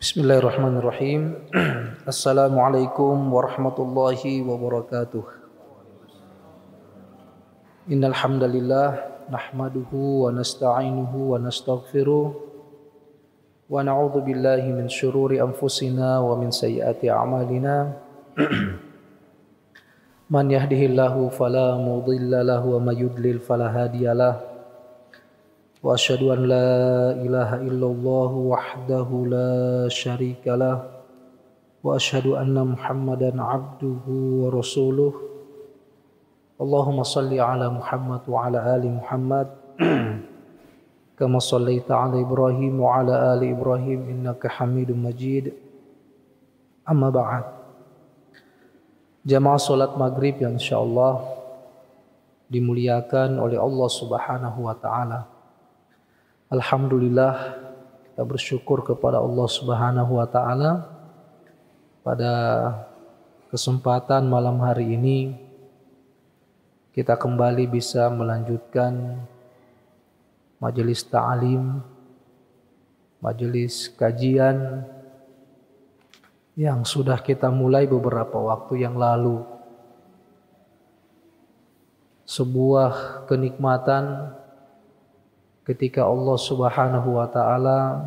Bismillahirrahmanirrahim. Assalamualaikum warahmatullahi wabarakatuh. Innal hamdalillah nahmaduhu wa nasta'inuhu wa nastaghfiruh wa na'udzu billahi min syururi anfusina wa min sayyiati a'malina. Man yahdihillahu fala mudilla lahu wa may yudlil fala hadiyalah. Wa asyhadu an la ilaha illallah wahdahu la syarika lah wa asyhadu anna Muhammadan abduhu wa rasuluh. Allahumma salli ala Muhammad wa ala ali Muhammad kama shallaita ala Ibrahim wa ala ali Ibrahim innaka Hamidum Majid. Amma ba'd. Jamaah salat maghrib yang insyaallah dimuliakan oleh Allah Subhanahu wa taala. Alhamdulillah, kita bersyukur kepada Allah Subhanahu wa taala pada kesempatan malam hari ini kita kembali bisa melanjutkan majelis ta'lim, majelis kajian yang sudah kita mulai beberapa waktu yang lalu. Sebuah kenikmatan ketika Allah Subhanahu wa taala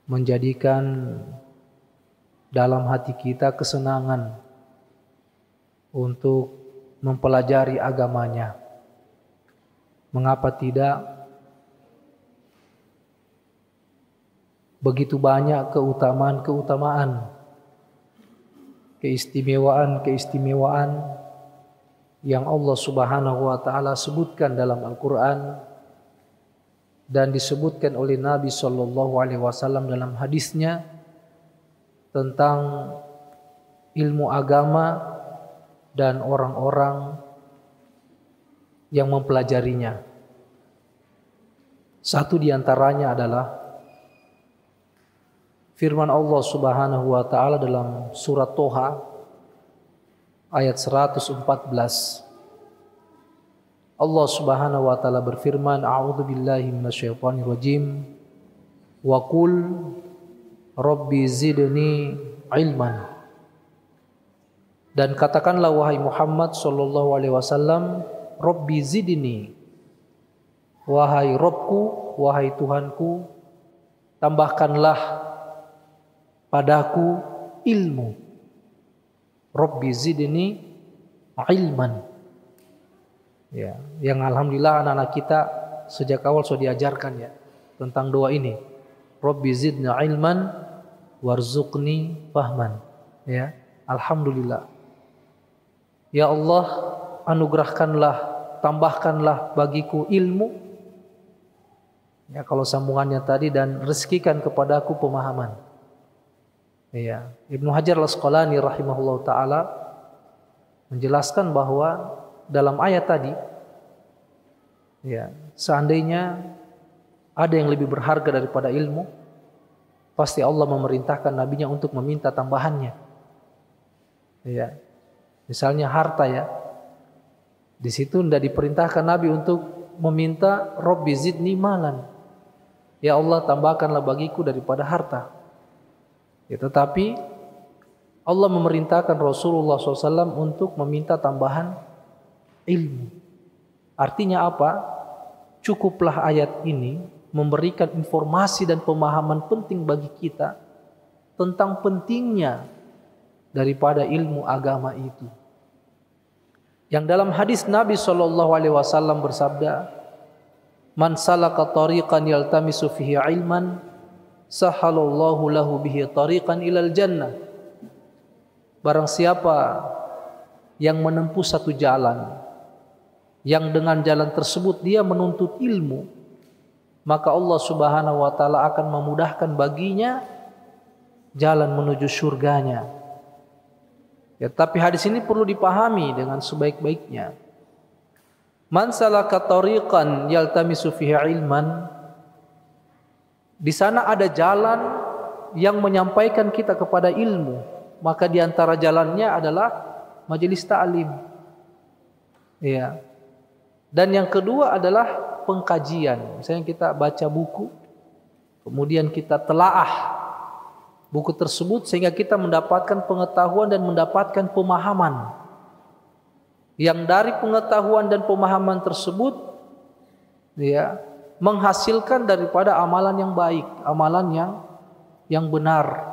menjadikan dalam hati kita kesenangan untuk mempelajari agamanya. Mengapa tidak? Begitu banyak keutamaan-keutamaan, keistimewaan-keistimewaan yang Allah Subhanahu wa taala sebutkan dalam Al-Qur'an dan disebutkan oleh Nabi sallallahu alaihi wasallam dalam hadisnya tentang ilmu agama dan orang-orang yang mempelajarinya. Satu di antaranya adalah firman Allah Subhanahu wa taala dalam surat Toha ayat 114. Allah Subhanahu wa taala berfirman, a'udzu billahi minasyaitonir rajim. Wa qul rabbi zidni ilman. Dan katakanlah wahai Muhammad sallallahu alaihi wasallam, rabbi zidni. Wahai Rabbku, wahai Tuhanku, tambahkanlah padaku ilmu. Rabbi zidni ilman. Ya, yang alhamdulillah anak-anak kita sejak awal sudah diajarkan ya tentang doa ini. Rabbi zidni ilman warzuqni fahman. Ya, alhamdulillah. Ya Allah, anugerahkanlah, tambahkanlah bagiku ilmu. Ya, kalau sambungannya tadi, dan rezekikan kepadaku pemahaman. Ya, Ibnu Hajar Al-Asqalani rahimahullah taala menjelaskan bahwa dalam ayat tadi, ya, seandainya ada yang lebih berharga daripada ilmu, pasti Allah memerintahkan nabinya untuk meminta tambahannya. Ya, misalnya harta ya, di situ tidak diperintahkan Nabi untuk meminta Rabbi zidni malan. Ya Allah, tambahkanlah bagiku daripada harta. Ya, tetapi Allah memerintahkan Rasulullah SAW untuk meminta tambahan ilmu. Artinya apa? Cukuplah ayat ini memberikan informasi dan pemahaman penting bagi kita tentang pentingnya daripada ilmu agama itu. Yang dalam hadis Nabi SAW bersabda, "Man salaka tariqan yaltamisu fihi ilman, sahalallahu lahu bihi tariqan ilal jannah." Barang siapa yang menempuh satu jalan, yang dengan jalan tersebut dia menuntut ilmu, maka Allah Subhanahu wa taala akan memudahkan baginya jalan menuju surganya. Ya, tapi hadis ini perlu dipahami dengan sebaik-baiknya. Man salaka tariqan yaltamisu fihi ilman, di sana ada jalan yang menyampaikan kita kepada ilmu, maka di antara jalannya adalah majelis ta'lim. Ya. Dan yang kedua adalah pengkajian. Misalnya kita baca buku, kemudian kita telaah buku tersebut sehingga kita mendapatkan pengetahuan dan mendapatkan pemahaman. Yang dari pengetahuan dan pemahaman tersebut ya menghasilkan daripada amalan yang baik, amalan yang benar.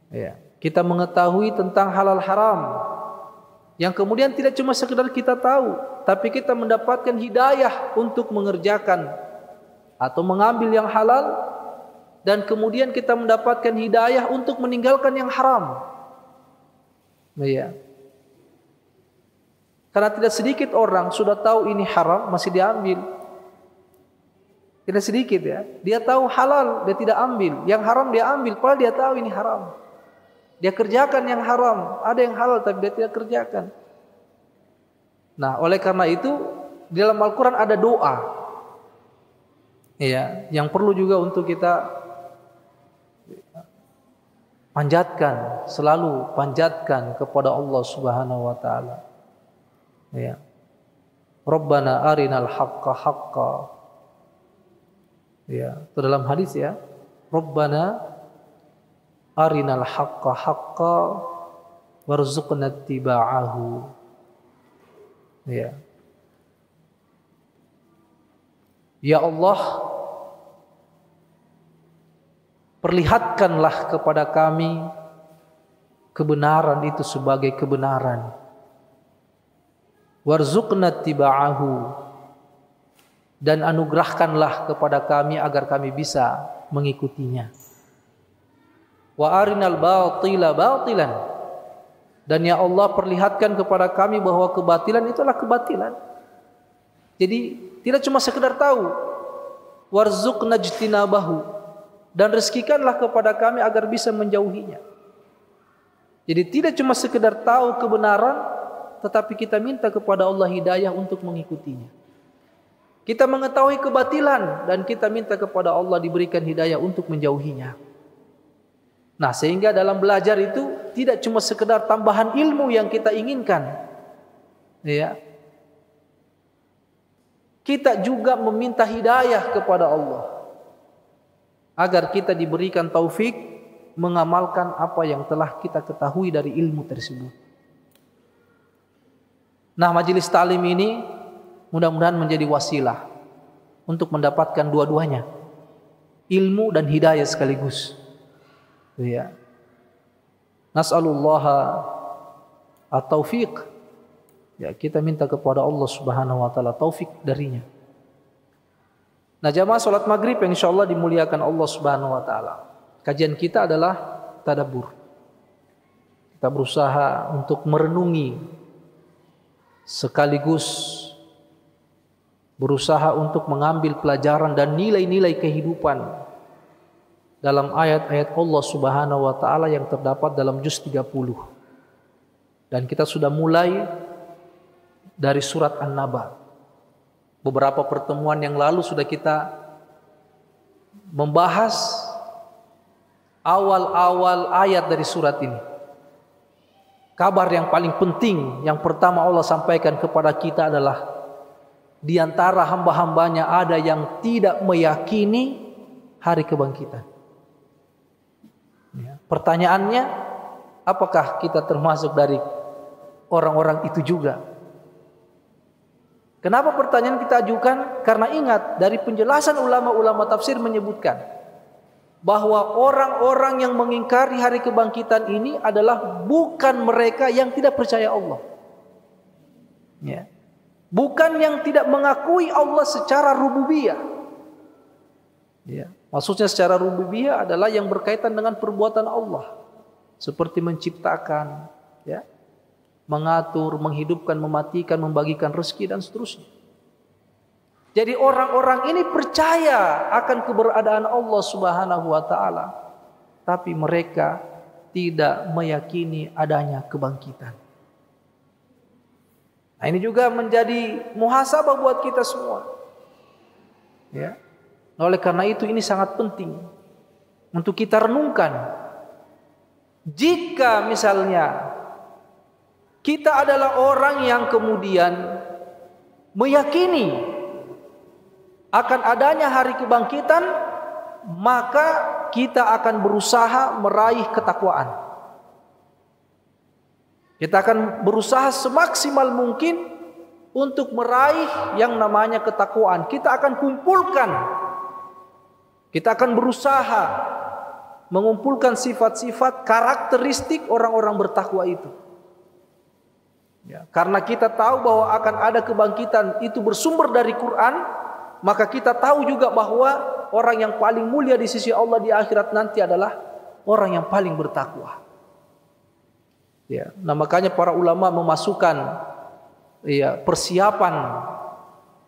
Ya, kita mengetahui tentang halal haram. Yang kemudian tidak cuma sekedar kita tahu, tapi kita mendapatkan hidayah untuk mengerjakan atau mengambil yang halal, dan kemudian kita mendapatkan hidayah untuk meninggalkan yang haram. Ya. Karena tidak sedikit orang sudah tahu ini haram masih diambil. Tidak sedikit ya. Dia tahu halal, dia tidak ambil. Yang haram dia ambil, padahal dia tahu ini haram. Dia kerjakan yang haram, ada yang halal tapi dia tidak kerjakan. Nah, oleh karena itu di dalam Al-Quran ada doa, ya, yang perlu juga untuk kita panjatkan, selalu panjatkan kepada Allah Subhanahu wa taala. Ya. Rabbana arinal haqqa haqqa. Ya, itu dalam hadis ya. Rabbana arinal haqqa haqqa warzuqna ittiba'ahu. Ya. Ya Allah, perlihatkanlah kepada kami kebenaran itu sebagai kebenaran. Warzuqna ittiba'ahu, dan anugerahkanlah kepada kami agar kami bisa mengikutinya. Wa arinal batila batilan, dan ya Allah perlihatkan kepada kami bahwa kebatilan itulah kebatilan. Jadi tidak cuma sekedar tahu. Warzuqna ijtinabahu, dan rezekikanlah kepada kami agar bisa menjauhinya. Jadi tidak cuma sekedar tahu kebenaran, tetapi kita minta kepada Allah hidayah untuk mengikutinya. Kita mengetahui kebatilan dan kita minta kepada Allah diberikan hidayah untuk menjauhinya. Nah, sehingga dalam belajar itu tidak cuma sekedar tambahan ilmu yang kita inginkan, ya. Kita juga meminta hidayah kepada Allah agar kita diberikan taufik mengamalkan apa yang telah kita ketahui dari ilmu tersebut. Nah, majelis ta'lim ini mudah-mudahan menjadi wasilah untuk mendapatkan dua-duanya, ilmu dan hidayah sekaligus. Ya. Nas'alullaha at-taufiq. Ya, kita minta kepada Allah Subhanahu wa taala taufik darinya. Nah, jamaah salat maghrib yang insyaallah dimuliakan Allah Subhanahu wa taala. Kajian kita adalah tadabbur. Kita berusaha untuk merenungi sekaligus berusaha untuk mengambil pelajaran dan nilai-nilai kehidupan dalam ayat-ayat Allah Subhanahu wa taala yang terdapat dalam juz 30. Dan kita sudah mulai dari surat An-Naba. Beberapa pertemuan yang lalu sudah kita membahas awal-awal ayat dari surat ini. Kabar yang paling penting yang pertama Allah sampaikan kepada kita adalah di antara hamba-hambanya ada yang tidak meyakini hari kebangkitan. Ya. Pertanyaannya, apakah kita termasuk dari orang-orang itu juga? Kenapa pertanyaan kita ajukan? Karena ingat, dari penjelasan ulama-ulama tafsir menyebutkan bahwa orang-orang yang mengingkari hari kebangkitan ini adalah bukan mereka yang tidak percaya Allah. Ya. Bukan yang tidak mengakui Allah secara rububiyah. Ya. Maksudnya secara rububiyah adalah yang berkaitan dengan perbuatan Allah, seperti menciptakan, ya, mengatur, menghidupkan, mematikan, membagikan rezeki dan seterusnya. Jadi orang-orang ini percaya akan keberadaan Allah Subhanahu wa taala, tapi mereka tidak meyakini adanya kebangkitan. Nah, ini juga menjadi muhasabah buat kita semua. Ya. Oleh karena itu ini sangat penting untuk kita renungkan. Jika misalnya kita adalah orang yang kemudian meyakini akan adanya hari kebangkitan, maka kita akan berusaha meraih ketakwaan. Kita akan berusaha semaksimal mungkin untuk meraih yang namanya ketakwaan. Kita akan kumpulkan, kita akan berusaha mengumpulkan sifat-sifat karakteristik orang-orang bertakwa itu. Ya, karena kita tahu bahwa akan ada kebangkitan itu bersumber dari Quran, maka kita tahu juga bahwa orang yang paling mulia di sisi Allah di akhirat nanti adalah orang yang paling bertakwa. Ya, nah makanya para ulama memasukkan persiapan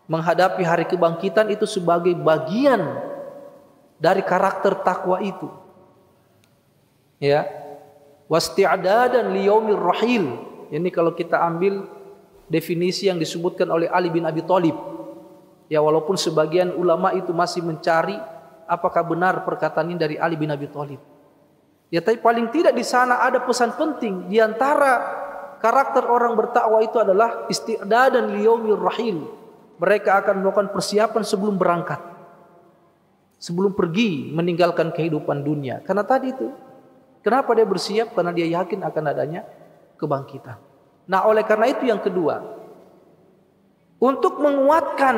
menghadapi hari kebangkitan itu sebagai bagian dari karakter takwa itu. Ya, wasti'dadan liyaumir rahil. Ini kalau kita ambil definisi yang disebutkan oleh Ali bin Abi Thalib. Ya, walaupun sebagian ulama itu masih mencari apakah benar perkataan ini dari Ali bin Abi Thalib. Ya, tapi paling tidak di sana ada pesan penting. Di antara karakter orang bertakwa itu adalah isti'dadan liyaumir rahil. Mereka akan melakukan persiapan sebelum berangkat, sebelum pergi meninggalkan kehidupan dunia. Karena tadi itu, kenapa dia bersiap? Karena dia yakin akan adanya kebangkitan. Nah, oleh karena itu yang kedua, untuk menguatkan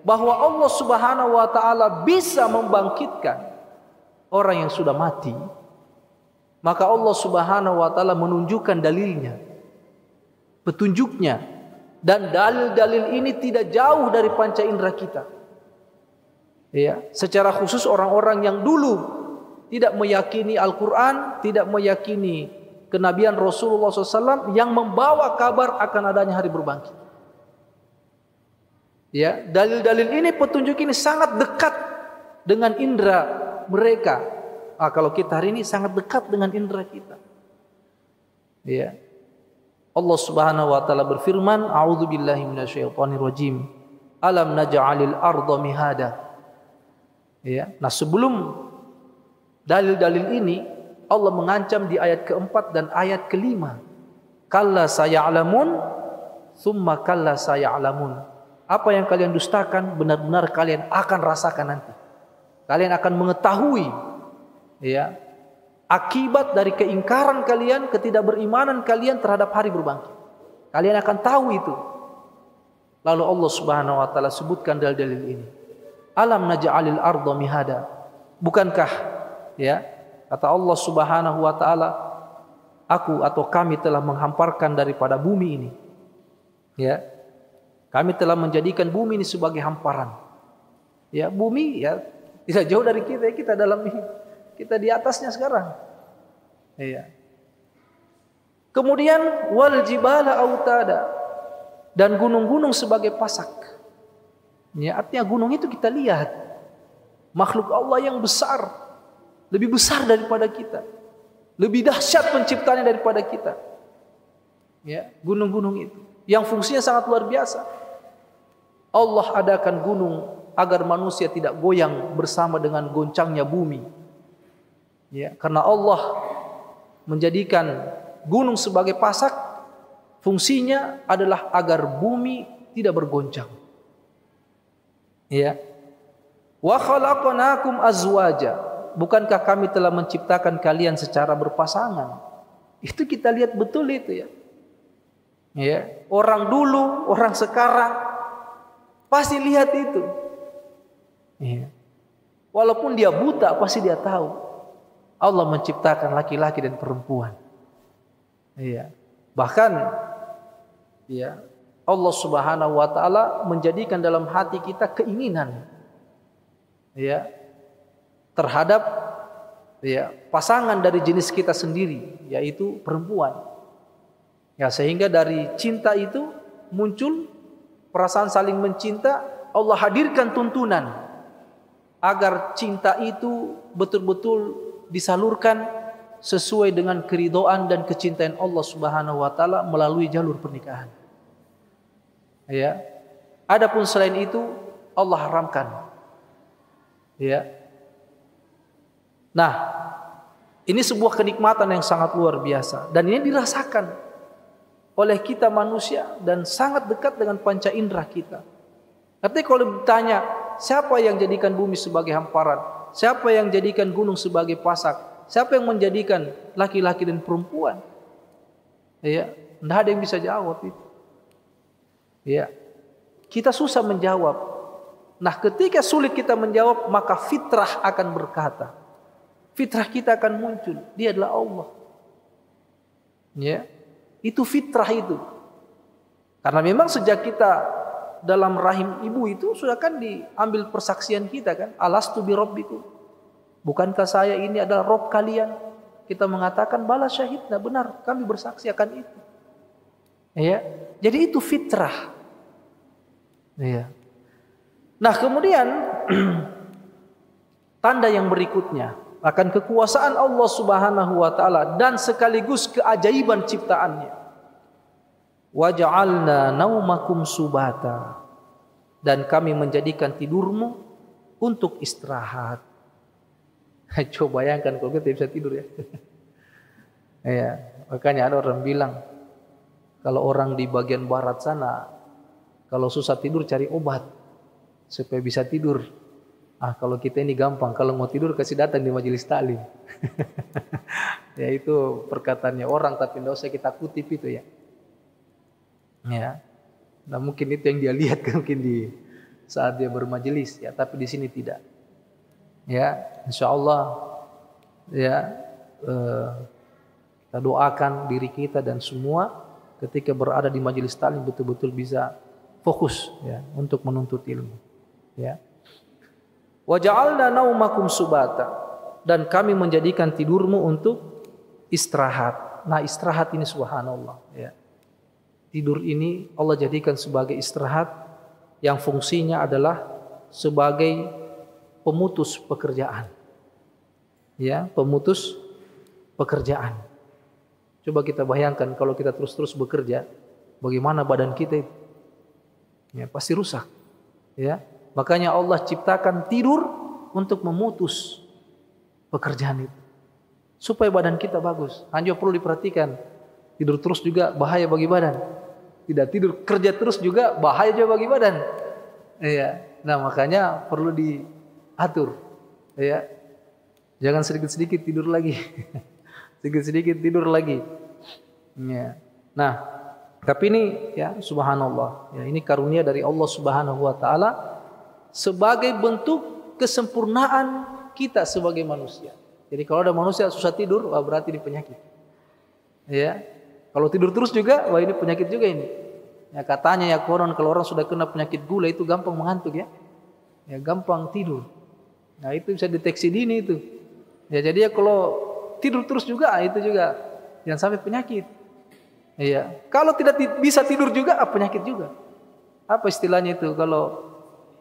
bahwa Allah Subhanahu wa taala bisa membangkitkan orang yang sudah mati, maka Allah Subhanahu wa taala menunjukkan dalilnya, petunjuknya, dan dalil-dalil ini tidak jauh dari panca indera kita. Ya, secara khusus orang-orang yang dulu tidak meyakini Al-Quran, tidak meyakini kenabian Rasulullah SAW yang membawa kabar akan adanya hari berbangkit. Ya, dalil-dalil ini, petunjuk ini sangat dekat dengan indera mereka. Kalau kita hari ini sangat dekat dengan indera kita. Ya, Allah Subhanahu wa taala berfirman, a'udzubillahi minasyaitonirrajim. Alam naj'alil arda mihada. Ya, nah sebelum dalil-dalil ini Allah mengancam di ayat keempat dan ayat kelima. Kalla saya'lamun, thumma kalla saya'lamun. Apa yang kalian dustakan benar-benar kalian akan rasakan nanti. Kalian akan mengetahui akibat dari keingkaran kalian, ketidakberimanan kalian terhadap hari berbangkit. Kalian akan tahu itu. Lalu Allah Subhanahu wa taala sebutkan dalil-dalil ini. Alam naj'alil arda mihada. Bukankah kata Allah Subhanahu wa taala, aku atau kami telah menghamparkan daripada bumi ini. Ya. Kami telah menjadikan bumi ini sebagai hamparan. Ya, bumi tidak jauh dari kita, kita di atasnya sekarang. Ya. Kemudian wal jibala autada, dan gunung-gunung sebagai pasak. Ya, artinya gunung itu kita lihat makhluk Allah yang besar, lebih besar daripada kita, lebih dahsyat penciptanya daripada kita. Ya, gunung-gunung itu yang fungsinya sangat luar biasa. Allah adakan gunung agar manusia tidak goyang bersama dengan goncangnya bumi. Ya, karena Allah menjadikan gunung sebagai pasak, fungsinya adalah agar bumi tidak bergoncang. Ya. Wa khalaqnakum azwaja. Bukankah kami telah menciptakan kalian secara berpasangan? Itu kita lihat betul itu ya. Ya, orang dulu, orang sekarang pasti lihat itu. Ya. Walaupun dia buta, pasti dia tahu Allah menciptakan laki-laki dan perempuan. Ya. Bahkan Allah Subhanahu wa taala menjadikan dalam hati kita keinginan terhadap pasangan dari jenis kita sendiri, yaitu perempuan. Ya, sehingga dari cinta itu muncul perasaan saling mencinta. Allah hadirkan tuntunan agar cinta itu betul-betul disalurkan sesuai dengan keridhaan dan kecintaan Allah Subhanahu wa taala melalui jalur pernikahan. Ya. Adapun selain itu Allah haramkan. Ya. Nah, ini sebuah kenikmatan yang sangat luar biasa dan ini dirasakan oleh kita manusia dan sangat dekat dengan panca indera kita. Artinya kalau ditanya siapa yang jadikan bumi sebagai hamparan, Siapa yang jadikan gunung sebagai pasak? Siapa yang menjadikan laki-laki dan perempuan? Ya, tidak ada yang bisa jawab itu. Ya, kita susah menjawab. Nah, ketika sulit kita menjawab, maka fitrah akan berkata. Fitrah kita akan muncul. Dia adalah Allah. Ya, itu fitrah itu. Karena memang sejak kita dalam rahim ibu itu sudah kan diambil persaksian kita kan. Alastu bi rabbikum. Bukankah saya ini adalah Rob kalian? Kita mengatakan bala syahidna, benar, kami bersaksi akan itu. Ya, jadi itu fitrah. Ya. Nah, kemudian tanda yang berikutnya akan kekuasaan Allah Subhanahu wa taala dan sekaligus keajaiban ciptaannya. Wa ja'alna naumakum subata, dan kami menjadikan tidurmu untuk istirahat. Coba bayangkan kalau kita bisa tidur ya. Ya, makanya ada orang bilang kalau orang di bagian barat sana kalau susah tidur cari obat supaya bisa tidur. Kalau kita ini gampang, kalau mau tidur kasih datang di majelis taklim. Ya itu perkataannya orang, tapi tidak usah kita kutip itu ya. Ya, nah mungkin itu yang dia lihat mungkin di saat dia bermajelis ya, tapi di sini tidak. Ya, insyaallah ya kita doakan diri kita dan semua ketika berada di majelis taklim betul-betul bisa fokus ya untuk menuntut ilmu. Ya. Wa ja'alna naumakum subata, dan kami menjadikan tidurmu untuk istirahat. Nah, istirahat ini subhanallah ya. Tidur ini Allah jadikan sebagai istirahat yang fungsinya adalah sebagai pemutus pekerjaan. Ya, pemutus pekerjaan. Coba kita bayangkan kalau kita terus-terus bekerja, bagaimana badan kita itu? Ya, pasti rusak. Ya, makanya Allah ciptakan tidur untuk memutus pekerjaan itu, supaya badan kita bagus. Hanya perlu diperhatikan. Tidur terus juga bahaya bagi badan. Tidak tidur kerja terus juga bahaya juga bagi badan. Ya, nah makanya perlu diatur. Ya, jangan sedikit-sedikit tidur lagi. Sedikit-sedikit tidur lagi. Ya. Nah, tapi ini ya subhanallah, ya ini karunia dari Allah Subhanahu wa taala sebagai bentuk kesempurnaan kita sebagai manusia. Jadi kalau ada manusia susah tidur, wah berarti ini penyakit. Ya. Kalau tidur terus juga, wah ini penyakit juga ini. Ya katanya ya konon kalau orang sudah kena penyakit gula itu gampang mengantuk ya. Ya gampang tidur. Nah, itu bisa deteksi dini itu. Ya jadi ya kalau tidur terus juga itu juga jangan sampai penyakit. Iya, kalau tidak bisa tidur juga penyakit juga. Apa istilahnya itu kalau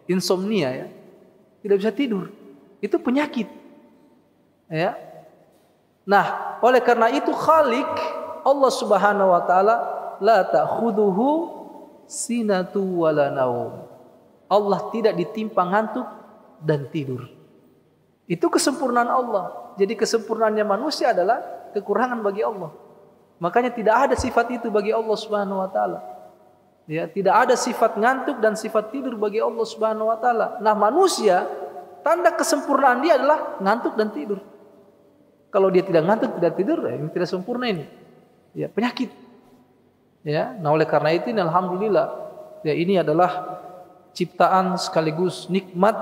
insomnia ya? Tidak bisa tidur. Itu penyakit. Ya. Nah, oleh karena itu Khalik Allah Subhanahu wa taala la ta'khudhuhu sinatu wala naum. Allah tidak ditimpa ngantuk dan tidur. Itu kesempurnaan Allah. Jadi kesempurnaannya manusia adalah kekurangan bagi Allah. Makanya tidak ada sifat itu bagi Allah Subhanahu wa taala. Ya, tidak ada sifat ngantuk dan sifat tidur bagi Allah Subhanahu wa taala. Nah, manusia tanda kesempurnaan dia adalah ngantuk dan tidur. Kalau dia tidak ngantuk, tidak tidur, ini tidak sempurna ini. Ya, penyakit. Ya, nah oleh karena itu alhamdulillah ya ini adalah ciptaan sekaligus nikmat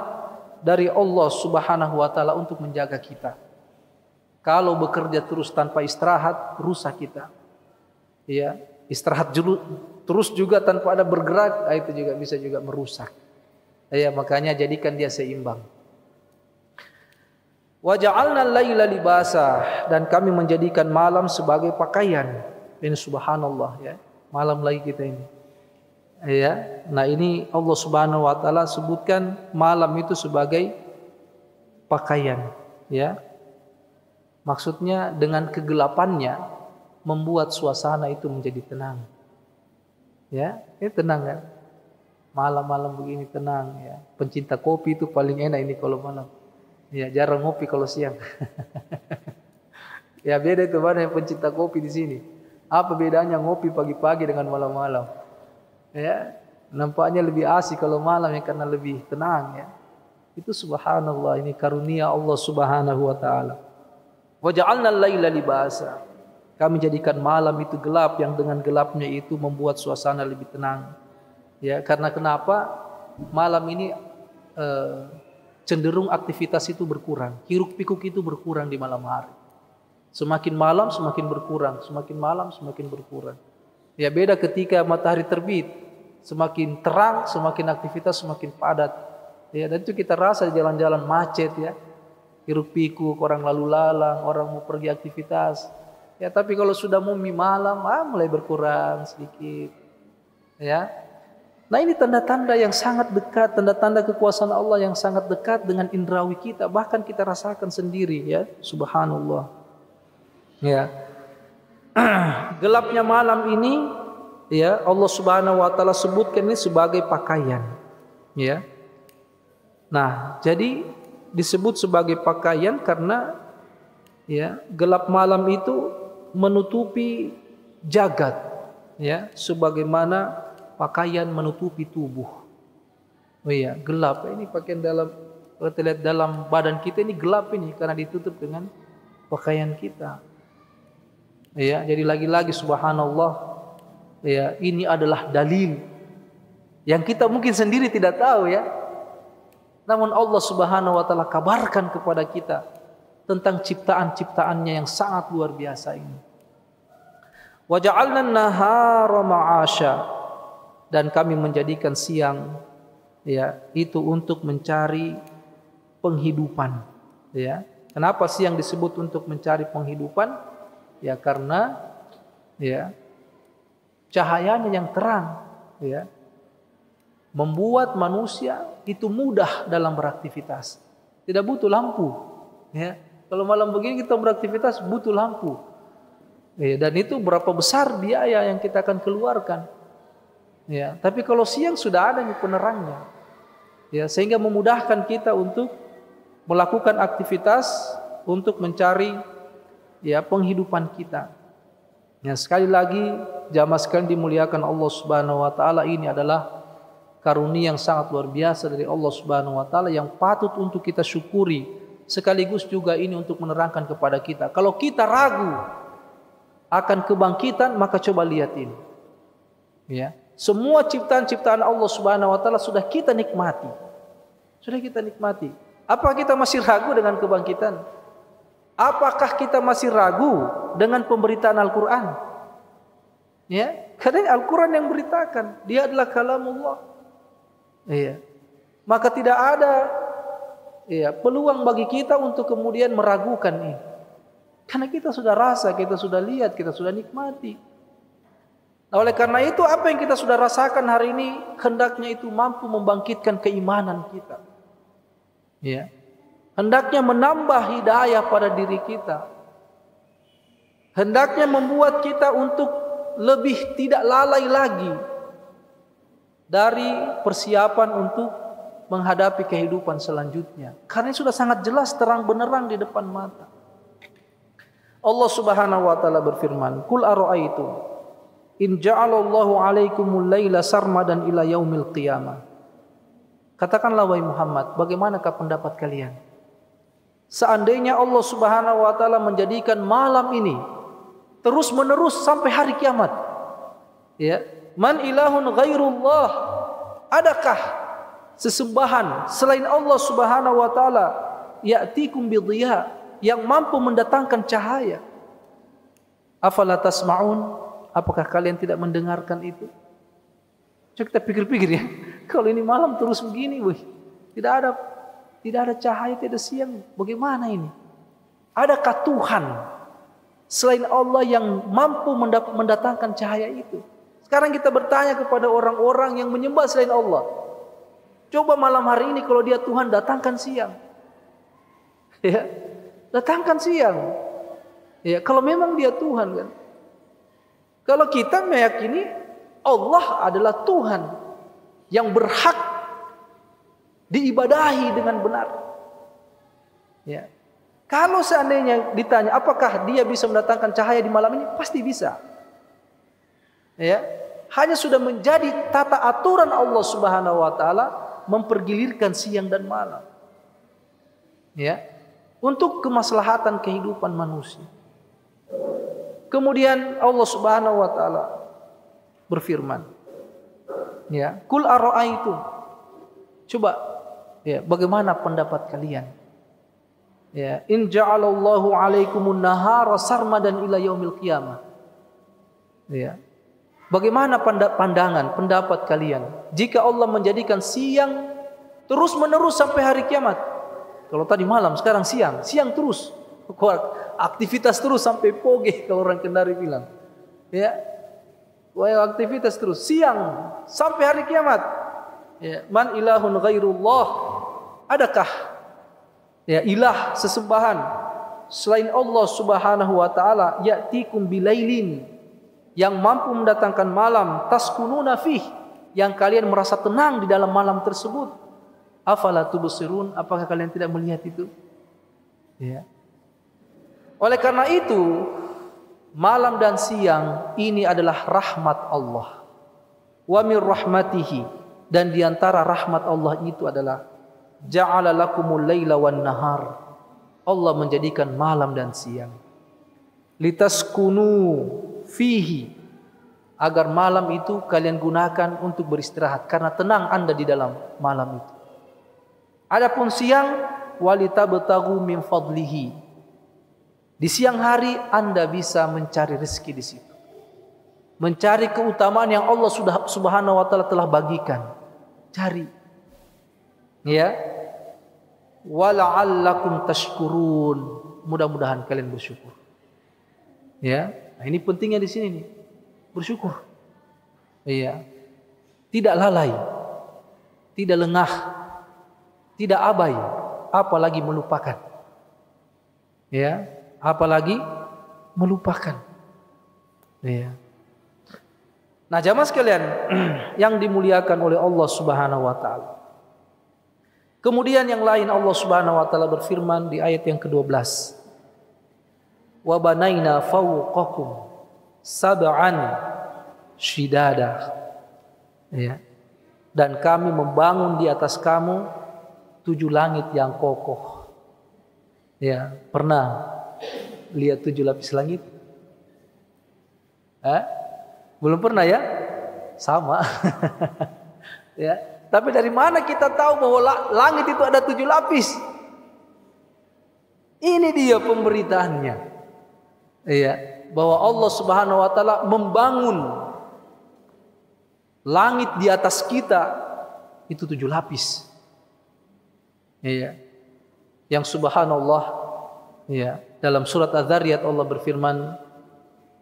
dari Allah Subhanahu wa taala untuk menjaga kita. Kalau bekerja terus tanpa istirahat, rusak kita. Ya, istirahat terus juga tanpa ada bergerak, itu juga bisa juga merusak. Ya, makanya jadikan dia seimbang. Wa ja'alna al-laila libasa, dan kami menjadikan malam sebagai pakaian. Ini subhanallah ya. Malam lagi kita ini. Ya. Nah, ini Allah Subhanahu wa taala sebutkan malam itu sebagai pakaian, ya. Maksudnya dengan kegelapannya membuat suasana itu menjadi tenang. Ya, ini tenang kan? Malam-malam begini tenang ya. Pencinta kopi itu paling enak ini kalau malam. Ya, jarang ngopi kalau siang. Ya beda itu mana yang pencinta kopi di sini. Apa bedanya ngopi pagi-pagi dengan malam-malam? Ya, nampaknya lebih asik kalau malam ya karena lebih tenang ya. Itu subhanallah, ini karunia Allah Subhanahu wa taala. Wa ja'alna al-laila libasa. Kami jadikan malam itu gelap, yang dengan gelapnya itu membuat suasana lebih tenang. Ya, karena kenapa? Malam ini cenderung aktivitas itu berkurang, hiruk-pikuk itu berkurang di malam hari. Semakin malam semakin berkurang, semakin malam semakin berkurang. Ya, beda ketika matahari terbit, semakin terang, semakin aktivitas semakin padat. Ya, dan itu kita rasa di jalan-jalan macet ya, hiruk-pikuk, orang lalu lalang, orang mau pergi aktivitas. Ya, tapi kalau sudah mau malam, mulai berkurang sedikit. Ya. Nah, ini tanda-tanda yang sangat dekat, tanda-tanda kekuasaan Allah yang sangat dekat dengan indrawi kita, bahkan kita rasakan sendiri ya, subhanallah. Ya. Gelapnya malam ini ya, Allah Subhanahu wa taala sebutkan ini sebagai pakaian. Ya. Nah, jadi disebut sebagai pakaian karena ya, gelap malam itu menutupi jagat ya, sebagaimana pakaian menutupi tubuh. Oh iya, gelap. Ini pakaian dalam, kalau kita lihat dalam badan kita ini gelap ini karena ditutup dengan pakaian kita. Ya, jadi lagi-lagi subhanallah, ya, ini adalah dalil yang kita mungkin sendiri tidak tahu ya. Namun Allah Subhanahu wa taala kabarkan kepada kita tentang ciptaan-ciptaannya yang sangat luar biasa ini. Wa ja'alna an-nahara ma'asya. Dan kami menjadikan siang ya itu untuk mencari penghidupan ya. Kenapa siang disebut untuk mencari penghidupan? Ya karena ya cahayanya yang terang ya membuat manusia itu mudah dalam beraktivitas. Tidak butuh lampu ya. Kalau malam begini kita beraktivitas butuh lampu. Ya, dan itu berapa besar biaya yang kita akan keluarkan. Ya, tapi kalau siang sudah ada penerangnya, ya, sehingga memudahkan kita untuk melakukan aktivitas untuk mencari ya penghidupan kita. Ya, sekali lagi jamaah sekalian dimuliakan Allah Subhanahu wa taala, ini adalah karunia yang sangat luar biasa dari Allah Subhanahu wa taala yang patut untuk kita syukuri, sekaligus juga ini untuk menerangkan kepada kita. Kalau kita ragu akan kebangkitan, maka coba lihat ini. Ya. Semua ciptaan-ciptaan Allah Subhanahu wa taala sudah kita nikmati. Sudah kita nikmati. Apa kita masih ragu dengan kebangkitan? Apakah kita masih ragu dengan pemberitaan Al-Qur'an? Ya, karena Al-Qur'an yang beritakan, dia adalah kalamullah. Iya. Maka tidak ada peluang bagi kita untuk kemudian meragukan ini. Karena kita sudah rasa, kita sudah lihat, kita sudah nikmati. Nah, oleh karena itu apa yang kita sudah rasakan hari ini hendaknya itu mampu membangkitkan keimanan kita. Ya. Hendaknya menambah hidayah pada diri kita. Hendaknya membuat kita untuk lebih tidak lalai lagi dari persiapan untuk menghadapi kehidupan selanjutnya. Karena sudah sangat jelas terang benerang di depan mata. Allah Subhanahu wa taala berfirman, "Qul ara'aitum in ja'alallahu 'alaikumul laila sarmadan ila yaumil qiyamah." Katakanlah wahai Muhammad, bagaimanakah pendapat kalian? Seandainya Allah Subhanahu wa taala menjadikan malam ini terus menerus sampai hari kiamat. Ya, man ilahun ghairullah? Adakah sesembahan selain Allah Subhanahu wa taala ya'tikum bidhiya yang mampu mendatangkan cahaya? Afala tasma'un? Apakah kalian tidak mendengarkan itu? Coba kita pikir-pikir ya. Kalau ini malam terus begini, tidak ada cahaya, tidak ada siang. Bagaimana ini? Adakah Tuhan selain Allah yang mampu mendatangkan cahaya itu? Sekarang kita bertanya kepada orang-orang yang menyembah selain Allah. Coba malam hari ini kalau dia Tuhan, datangkan siang. Ya, datangkan siang. Ya, kalau memang dia Tuhan kan. Kalau kita meyakini Allah adalah Tuhan yang berhak diibadahi dengan benar. Ya. Kalau seandainya ditanya apakah dia bisa mendatangkan cahaya di malam ini, pasti bisa. Ya. Hanya sudah menjadi tata aturan Allah Subhanahu wa taala mempergilirkan siang dan malam. Ya, untuk kemaslahatan kehidupan manusia. Kemudian Allah Subhanahu wa taala berfirman, ya, "Qul ara'aitum." Coba ya, bagaimana pendapat kalian? Ya, in ja'alallahu 'alaikumun nahara sarmadan ila yaumil qiyamah. Ya. Bagaimana pendapat kalian jika Allah menjadikan siang terus-menerus sampai hari kiamat? Kalau tadi malam, sekarang siang terus. Aktivitas terus sampai poge kalau orang Kendari bilang. Ya. Aktivitas terus siang sampai hari kiamat. Ya, man ilahun ghairullah? Adakah ya ilah sesembahan selain Allah Subhanahu wa taala ya'tikum bilailin, yang mampu mendatangkan malam, taskununa fih, yang kalian merasa tenang di dalam malam tersebut? Afala tubsirun, apakah kalian tidak melihat itu? Ya. Oleh karena itu, malam dan siang ini adalah rahmat Allah. Wa mir rahmatihi, dan di antara rahmat Allah itu adalah ja'ala lakumul laila wan nahar. Allah menjadikan malam dan siang. Litaskunu fihi, agar malam itu kalian gunakan untuk beristirahat karena tenang Anda di dalam malam itu. Adapun siang, walitabtaghu min fadlihi, di siang hari Anda bisa mencari rezeki di situ, mencari keutamaan yang Allah Subhanahu wa taala telah bagikan. Cari, ya, wala'allakum tashkurun, mudah-mudahan kalian bersyukur. Ya, nah ini pentingnya di sini nih, bersyukur. Iya, tidak lalai, tidak lengah, tidak abai, apalagi melupakan. Ya, apalagi melupakan. Ya. Nah, jamaah sekalian yang dimuliakan oleh Allah Subhanahu wa taala. Kemudian yang lain, Allah Subhanahu wa taala berfirman di ayat yang ke-12. Wa banaina fawqakum sab'an shidada. Ya. Dan kami membangun di atas kamu 7 langit yang kokoh. Ya, pernah lihat 7 lapis langit? Belum pernah ya? Sama. Ya. Tapi dari mana kita tahu bahwa langit itu ada 7 lapis? Ini dia pemberitaannya. Ya, bahwa Allah Subhanahu wa taala membangun langit di atas kita itu 7 lapis. Ya. Yang subhanallah, ya, dalam surat Az-Zariyat Allah berfirman,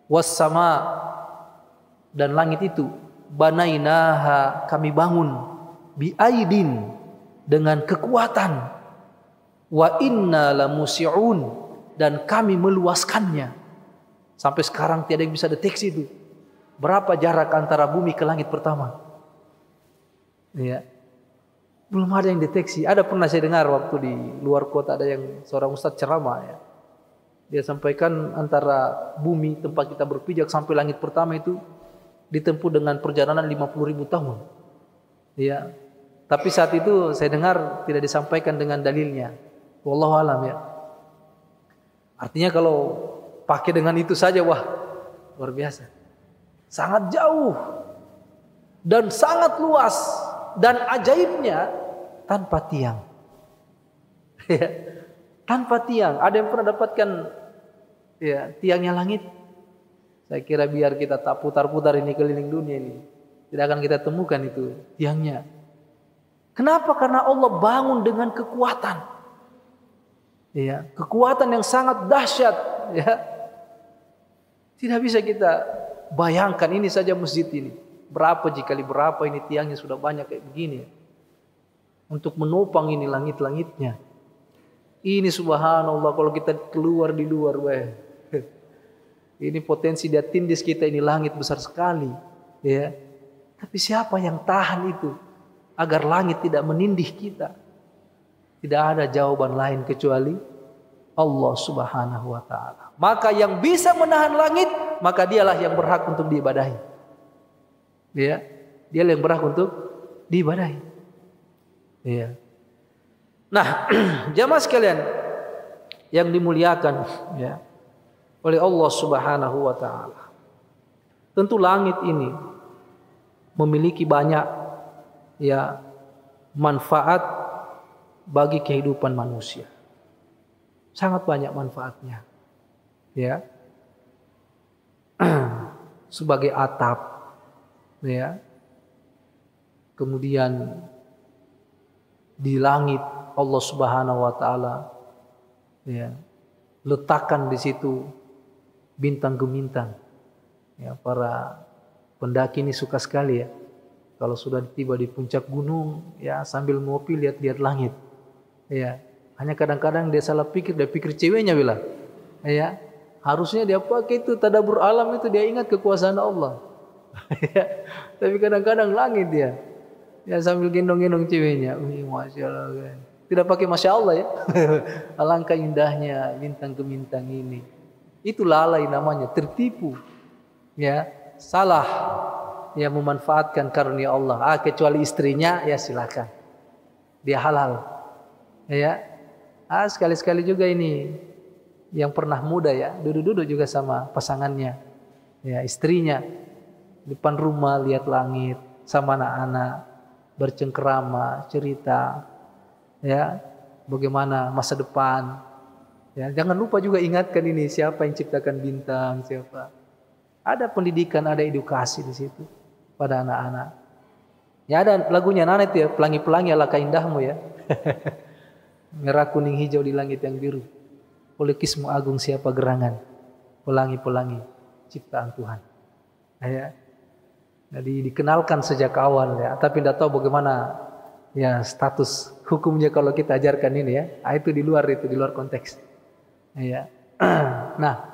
was-sama, dan langit itu banainaha, kami bangun, biaidin, dengan kekuatan, wa inna lamusi'un, dan kami meluaskannya. Sampai sekarang tiada yang bisa deteksi itu berapa jarak antara bumi ke langit pertama. Ya. Belum ada yang deteksi. Ada pernah saya dengar waktu di luar kota, ada yang seorang ustadz ceramah, ya. Dia sampaikan antara bumi tempat kita berpijak sampai langit pertama itu ditempuh dengan perjalanan 50.000 tahun. Ya. Tapi saat itu saya dengar tidak disampaikan dengan dalilnya. Wallahu alam, ya. Artinya kalau pakai dengan itu saja, wah, luar biasa. Sangat jauh dan sangat luas, dan ajaibnya tanpa tiang. Ya. Tanpa tiang. Ada yang pernah dapatkan ya tiangnya langit? Saya kira biar kita tak putar-putar ini keliling dunia ini, tidak akan kita temukan itu tiangnya. Kenapa? Karena Allah bangun dengan kekuatan. Ya, kekuatan yang sangat dahsyat, ya. Tidak bisa kita bayangkan. Ini saja masjid ini, berapa jikali berapa ini tiangnya sudah banyak kayak begini. Untuk menopang ini langit-langitnya. Ini subhanallah, kalau kita keluar di luar, ini potensi dia tindis kita, ini langit besar sekali, ya. Tapi siapa yang tahan itu agar langit tidak menindih kita? Tidak ada jawaban lain kecuali Allah Subhanahu wa taala. Maka yang bisa menahan langit, maka dialah yang berhak untuk diibadahi. Ya, dialah yang berhak untuk diibadahi. Ya. Nah, jamaah sekalian yang dimuliakan ya oleh Allah Subhanahu wa taala. Tentu langit ini memiliki banyak ya manfaat bagi kehidupan manusia. Sangat banyak manfaatnya. Ya. Sebagai atap ya. Kemudian di langit Allah Subhanahu wa taala ya letakkan di situ bintang gemintang. Ya, para pendaki ini suka sekali ya. Kalau sudah tiba di puncak gunung ya sambil ngopi lihat-lihat langit. Ya, hanya kadang-kadang dia salah pikir, dia pikir ceweknya bilang. Ya, harusnya dia pakai itu tadabbur alam itu dia ingat kekuasaan Allah. Ya, tapi kadang-kadang langit dia. Ya sambil gendong-gendong ceweknya. Masya Allah. Tidak pakai Masya Allah ya. Alangkah indahnya bintang gemintang ini. Itu lalai namanya, tertipu. Ya, salah ya memanfaatkan karunia Allah. Kecuali istrinya ya silakan. Dia halal. Ya. Sekali-sekali juga ini yang pernah muda ya, duduk-duduk juga sama pasangannya. Ya, istrinya depan rumah lihat langit sama anak-anak bercengkerama, cerita ya, bagaimana masa depan. Ya, jangan lupa juga ingatkan ini siapa yang ciptakan bintang, siapa. Ada pendidikan, ada edukasi di situ pada anak-anak. Ya ada lagunya Nana itu ya, pelangi-pelangi alangkah indahmu ya. Merah kuning hijau di langit yang biru. Pelukismu agung siapa gerangan. Pelangi-pelangi ciptaan Tuhan. Ya. Jadi dikenalkan sejak awal ya, tapi tidak tahu bagaimana ya status hukumnya kalau kita ajarkan ini ya. Itu di luar konteks. Ya. Nah,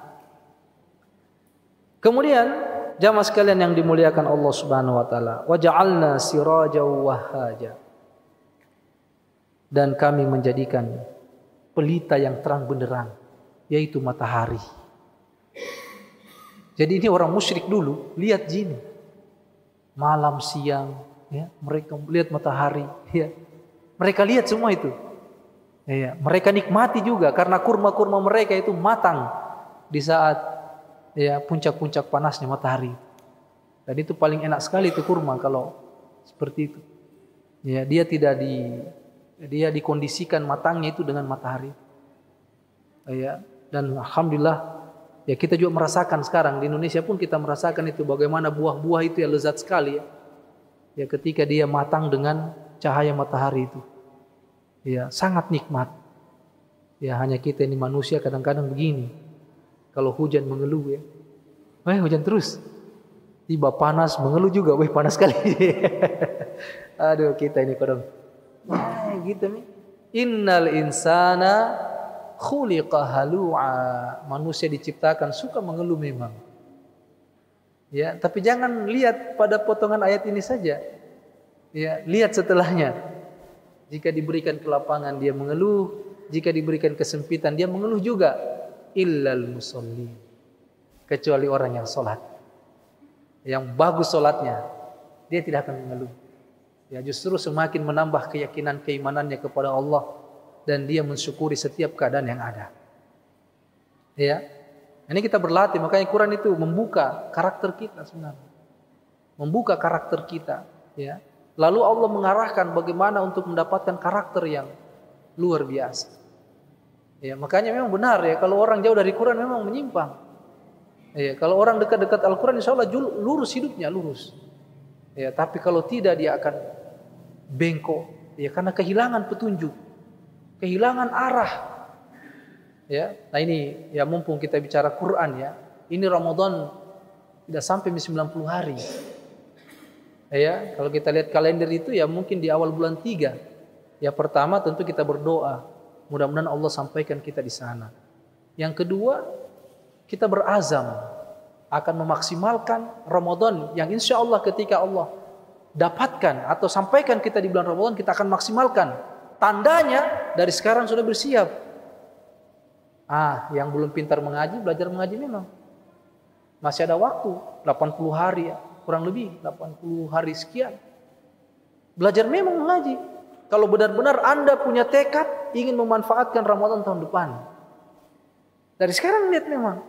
kemudian jamaah sekalian yang dimuliakan Allah Subhanahu wa taala, wa ja'alna sirajan wahhaja. Dan kami menjadikan pelita yang terang benderang, yaitu matahari. Jadi ini orang musyrik dulu lihat jin. Malam siang ya, mereka lihat matahari ya. Mereka lihat semua itu. Ya, mereka nikmati juga karena kurma-kurma mereka itu matang di saat ya puncak-puncak panasnya matahari. Dan itu paling enak sekali itu kurma kalau seperti itu. Ya, dia dikondisikan matangnya itu dengan matahari. Ya, dan alhamdulillah ya kita juga merasakan sekarang di Indonesia pun kita merasakan itu bagaimana buah-buah itu ya lezat sekali ya. Ya ketika dia matang dengan cahaya matahari itu. Ya sangat nikmat. Ya hanya kita ini manusia kadang-kadang begini. Kalau hujan mengeluh ya. Hujan terus. Tiba panas mengeluh juga. Panas sekali. Aduh kita ini kadang. Gitu nih. Innal insana khuliqa halu'a. Manusia diciptakan suka mengeluh memang. Ya, tapi jangan lihat pada potongan ayat ini saja. Ya, lihat setelahnya. Jika diberikan kelapangan dia mengeluh, jika diberikan kesempitan dia mengeluh juga. Illal musolli. Kecuali orang yang sholat. Yang bagus sholatnya, dia tidak akan mengeluh. Ya, justru semakin menambah keyakinan keimanannya kepada Allah dan dia mensyukuri setiap keadaan yang ada. Ya. Ini kita berlatih, makanya Quran itu membuka karakter kita sebenarnya. Membuka karakter kita, ya. Lalu Allah mengarahkan bagaimana untuk mendapatkan karakter yang luar biasa. Ya, makanya memang benar ya kalau orang jauh dari Quran memang menyimpang. Ya, kalau orang dekat-dekat Al-Quran insya Allah lurus hidupnya, lurus. Ya, tapi kalau tidak dia akan bengkok, ya karena kehilangan petunjuk, kehilangan arah. Ya, nah ini ya mumpung kita bicara Quran ya, ini Ramadan tidak sampai 90 hari. Ya, kalau kita lihat kalender itu ya mungkin di awal bulan 3. Ya pertama tentu kita berdoa, mudah-mudahan Allah sampaikan kita di sana. Yang kedua, kita berazam akan memaksimalkan Ramadan yang insya Allah ketika Allah dapatkan atau sampaikan kita di bulan Ramadan kita akan maksimalkan. Tandanya dari sekarang sudah bersiap. Yang belum pintar mengaji, belajar mengaji memang. Masih ada waktu, 80 hari ya, kurang lebih 80 hari sekian. Belajar memang mengaji. Kalau benar-benar Anda punya tekad ingin memanfaatkan Ramadan tahun depan. Dari sekarang lihat memang.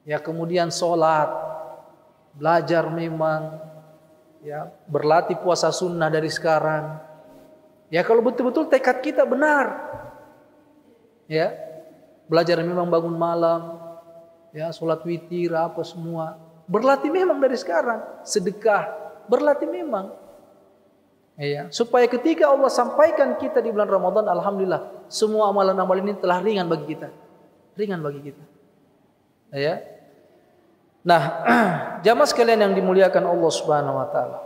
Ya, kemudian sholat, belajar memang, ya, berlatih puasa sunnah dari sekarang. Ya, kalau betul-betul tekad kita benar. Ya, belajar memang bangun malam, ya, sholat witir apa semua. Berlatih memang dari sekarang, sedekah, berlatih memang. Ya, supaya ketika Allah sampaikan kita di bulan Ramadan, alhamdulillah, semua amalan-amalan ini telah ringan bagi kita. Ringan bagi kita. Ya. Nah, jamaah sekalian yang dimuliakan Allah Subhanahu wa taala.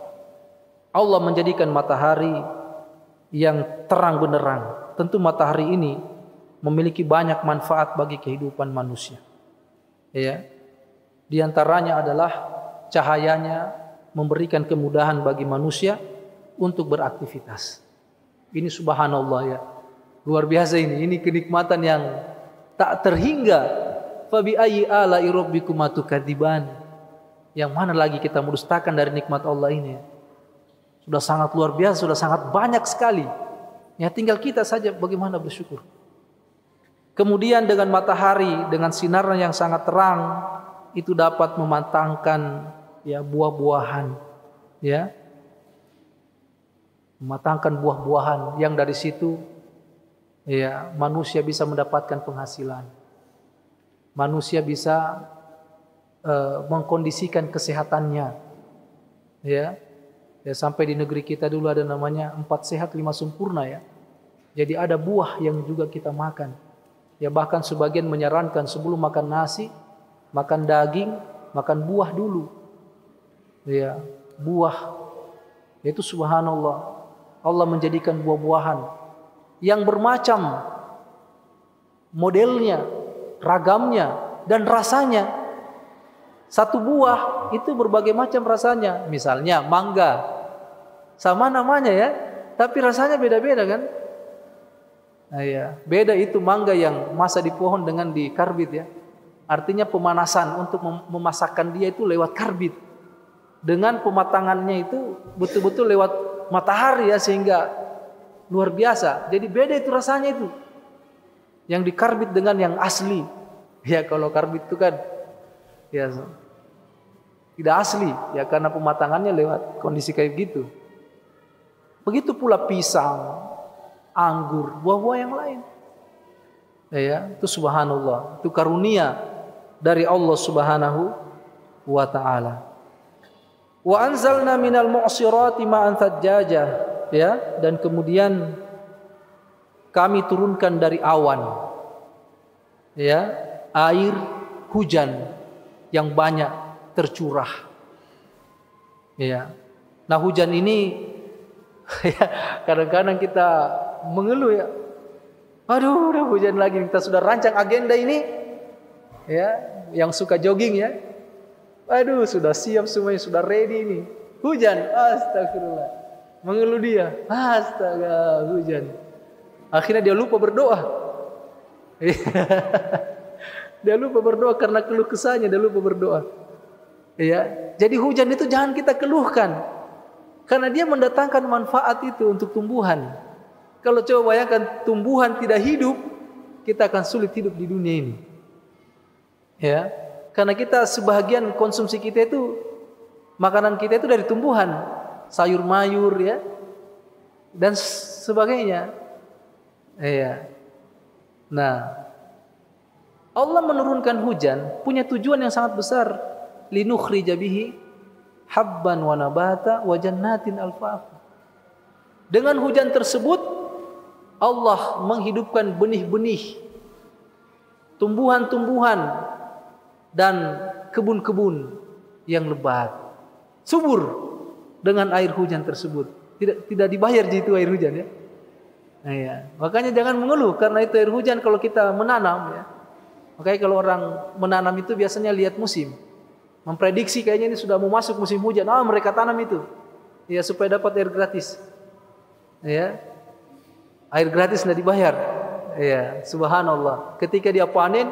Allah menjadikan matahari yang terang benderang. Tentu matahari ini memiliki banyak manfaat bagi kehidupan manusia. Ya. Di antaranya adalah cahayanya memberikan kemudahan bagi manusia untuk beraktivitas. Ini subhanallah ya. Luar biasa ini. Ini kenikmatan yang tak terhingga. Fabi ayyi ala'i rabbikuma tukadziban. Yang mana lagi kita mendustakan dari nikmat Allah ini? Sudah sangat luar biasa, sudah sangat banyak sekali. Ya, tinggal kita saja bagaimana bersyukur. Kemudian dengan matahari, dengan sinarnya yang sangat terang, itu dapat mematangkan ya buah-buahan, ya. Mematangkan buah-buahan yang dari situ ya manusia bisa mendapatkan penghasilan. Manusia bisa mengkondisikan kesehatannya. Ya. Ya, sampai di negeri kita dulu ada namanya 4 sehat 5 sempurna ya. Jadi ada buah yang juga kita makan. Ya, bahkan sebagian menyarankan sebelum makan nasi, makan daging, makan buah dulu. Ya, buah. Itu subhanallah. Allah menjadikan buah-buahan yang bermacam modelnya, ragamnya, dan rasanya. Satu buah itu berbagai macam rasanya. Misalnya mangga, sama namanya ya, tapi rasanya beda-beda kan? Nah, ya. Beda itu mangga yang masa di pohon dengan di karbit ya. Artinya pemanasan untuk memasakkan dia itu lewat karbit. Dengan pematangannya itu betul-betul lewat matahari ya, sehingga luar biasa. Jadi beda itu rasanya itu. Yang dikarbit dengan yang asli. Ya, kalau karbit itu kan ya tidak asli ya, karena pematangannya lewat kondisi kayak gitu. Begitu pula pisang, anggur, buah-buah yang lain. Ya, itu subhanallah. Itu karunia dari Allah Subhanahu wa taala. Wa anzalna minal mu'sirati ma'an thajjajah, ya, dan kemudian kami turunkan dari awan ya air hujan yang banyak tercurah. Ya. Nah, hujan ini ya, kadang-kadang kita mengeluh ya. Aduh, udah hujan lagi. Kita sudah rancang agenda ini ya, yang suka jogging ya. Aduh, sudah siap semuanya, sudah ready ini. Hujan, astagfirullah. Mengeluh dia, astaga, hujan. Akhirnya dia lupa berdoa. Dia lupa berdoa karena keluh kesahnya, dia lupa berdoa. Ya, jadi hujan itu jangan kita keluhkan. Karena dia mendatangkan manfaat itu untuk tumbuhan. Kalau coba bayangkan tumbuhan tidak hidup, kita akan sulit hidup di dunia ini. Ya. Karena kita sebahagian konsumsi kita itu, makanan kita itu dari tumbuhan, sayur mayur ya, dan sebagainya. Iya. Nah, Allah menurunkan hujan punya tujuan yang sangat besar, linukhrija bihi habban wa nabata wa jannatin alfaf. Dengan hujan tersebut Allah menghidupkan benih-benih, tumbuhan-tumbuhan, dan kebun-kebun yang lebat, subur dengan air hujan tersebut. Tidak dibayar itu air hujan ya. Nah, ya. Makanya jangan mengeluh karena itu air hujan kalau kita menanam ya. Makanya kalau orang menanam itu biasanya lihat musim, memprediksi kayaknya ini sudah mau masuk musim hujan, mereka tanam itu ya supaya dapat air gratis. Ya. Air gratis tidak dibayar. Ya, subhanallah. Ketika dia panen,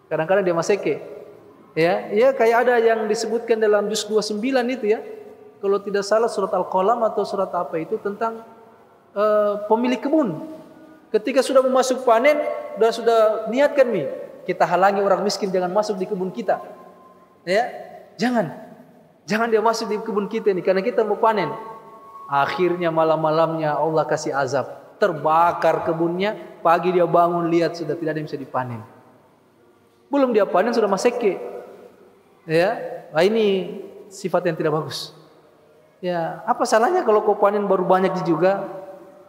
kadang-kadang dia maseke. Ya, kayak ada yang disebutkan dalam juz 29 itu ya. Kalau tidak salah surat Al-Qalam atau surat apa itu tentang pemilik kebun. Ketika sudah masuk panen, sudah niatkan nih, kita halangi orang miskin jangan masuk di kebun kita. Ya, jangan dia masuk di kebun kita nih karena kita mau panen. Akhirnya malam-malamnya Allah kasih azab, terbakar kebunnya. Pagi dia bangun lihat sudah tidak ada yang bisa dipanen. Belum dia panen sudah maseke. Ya, ini sifat yang tidak bagus. Ya, apa salahnya kalau kau panen baru banyak juga?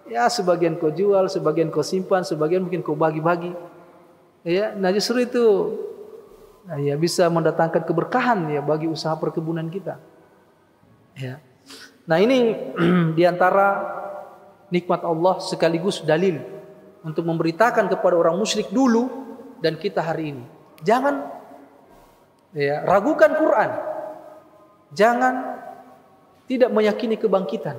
Ya, sebagian kau jual, sebagian kau simpan, sebagian mungkin kau bagi-bagi. Ya, nah justru itu ya bisa mendatangkan keberkahan ya bagi usaha perkebunan kita. Ya. Nah, ini diantara nikmat Allah sekaligus dalil untuk memberitakan kepada orang musyrik dulu dan kita hari ini. Jangan ya, ragukan Quran. Jangan tidak meyakini kebangkitan.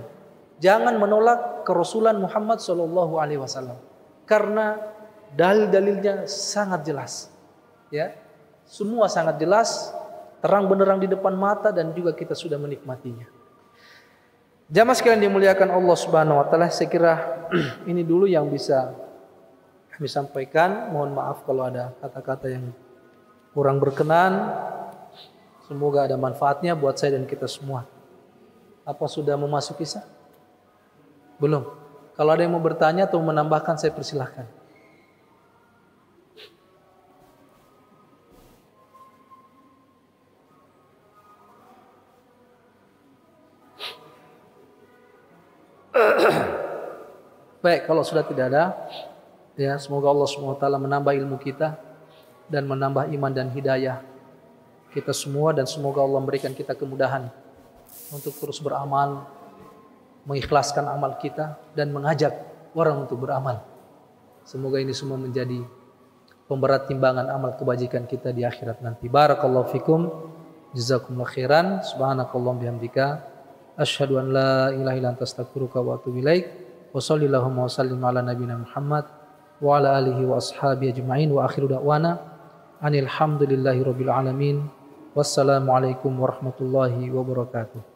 Jangan menolak kerasulan Muhammad SAW karena dalil-dalilnya sangat jelas. Ya, semua sangat jelas, terang benderang di depan mata dan juga kita sudah menikmatinya. Jamaah sekalian dimuliakan Allah Subhanahu wa taala, saya kira ini dulu yang bisa kami sampaikan. Mohon maaf kalau ada kata-kata yang kurang berkenan. Semoga ada manfaatnya buat saya dan kita semua. Apa sudah memasuki Isya? Belum. Kalau ada yang mau bertanya atau menambahkan saya persilahkan. Baik, kalau sudah tidak ada, ya semoga Allah SWT menambah ilmu kita dan menambah iman dan hidayah kita semua, dan semoga Allah memberikan kita kemudahan untuk terus beramal, mengikhlaskan amal kita dan mengajak orang untuk beramal. Semoga ini semua menjadi pemberat timbangan amal kebajikan kita di akhirat nanti. Barakallahu fikum, jazakumullah khairan, subhanakallahumma bihamdika, asyhadu an la ilaha illa anta astaghfiruka wa atubu ilaik. Wa sallallahu wa sallim ala nabiyina Muhammad wa ala alihi wa ashabihi ajma'in wa akhiru da'wana anil hamdulillahi rabbil alamin. Wassalamualaikum warahmatullahi wabarakatuh.